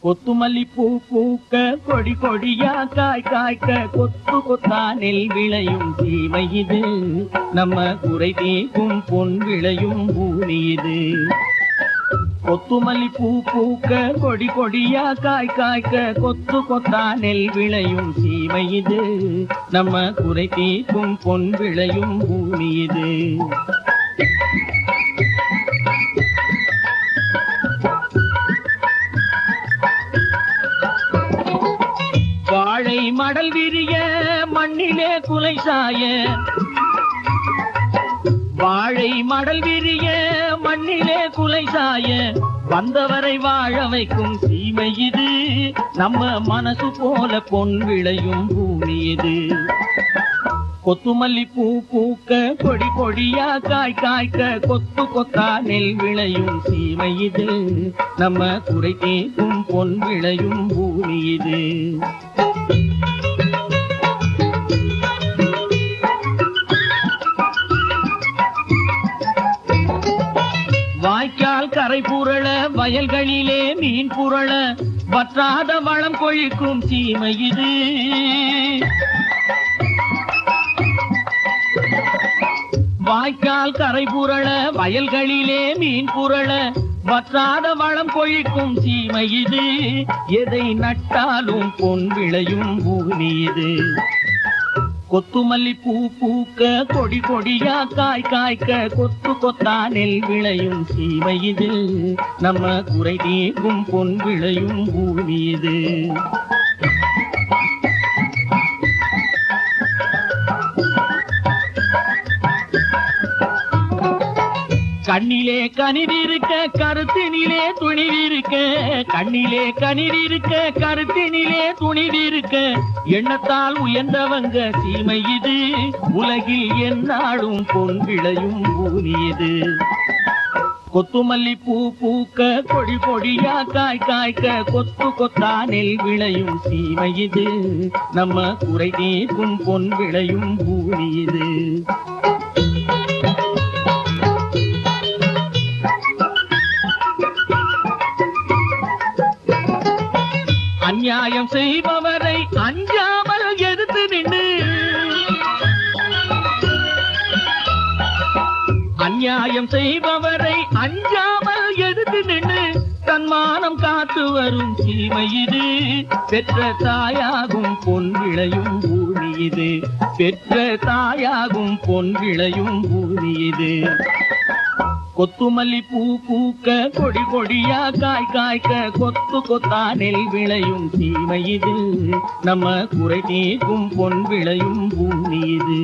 கொத்துமல்லி பூ பூக்க கொடி கொடியா காய் காய்க்க கொத்து கொத்தா நெல் விளையும் சீமை இது. நம்ம குறை தீர்க்கும் பொன் விளையும் பூமி இது. கொத்துமல்லி பூ பூக்க கொடி கொடியா காய் காய்க்க கொத்து கொத்தா நெல் விளையும் சீமை இது. நம்ம குறை தீர்க்கும் பொன் விளையும் பூமி இது. வாழை மடல் விரிய மண்ணிலே குலை சாய, வாழை மடல் விரிய மண்ணிலே குலை சாய, வந்தவரை வாழ வைக்கும் சீமை இது. நம்ம மனசு போல பொன் விளையும் பூமி இது. கொத்துமல்லி பூ பூக்க கொடி கொடியா காய் காய்க்க கொத்து கொத்தா நெல் விளையும் சீமை இது. நம்ம குறை தீர்க்கும் பொன் விளையும் பூமி இது. வாய்க்கால் கரை புரள வயல்களிலே மீன் புரள வற்றாத வளம் கொழிக்கும் சீமை இது. வாய்க்கால் கரை புரள வயல்களிலே மீன் புரள வற்றாத வளம் கொழிக்கும் சீமை இது. எதை நட்டாலும் பொன் விளையும் பூமி இது. கொத்துமல்லி பூ பூக்க கொடி கொடியா காய் காய்க்க கொத்து கொத்தா நெல் விளையும் சீமை இது. நம்ம குறை தீர்க்கும் பொன் விளையும் பூமி இது. கண்ணிலே கனிதிருக்க கருத்தினிலே துணிவிருக்க, கண்ணிலே கனிதிருக்க கருத்தினிலே துணிவிருக்க, எண்ணத்தால் உயர்ந்தவங்க சீமை இது. உலகில் எந்நாளும் பொன் விளையும் பூமி இது. கொத்துமல்லி பூ பூக்க கொடி கொடியா காய் காய்க்க கொத்து கொத்தா நெல் விளையும் சீமை இது. நம்ம குறை தீர்க்கும் பொன் விளையும் பூமி இது. அநியாயம் செய்பவரை அஞ்சாமல் எதிர்த்து நின்று, அநியாயம் செய்பவரை அஞ்சாமல் எதிர்த்து நின்று தன்மானம் காத்து வரும் சீமை இது. பெற்ற தாயாகும் பொன் விளையும் பூமி இது. பெற்ற தாயாகும் பொன் விளையும் பூமி இது. கொத்துமல்லி பூ பூக்க கொடி கொடியா காய் காய்க்க கொத்து கொத்தா நெல் விளையும் சீமை இது. நம்ம குறை தீர்க்கும் பொன் விளையும் பூமி இது.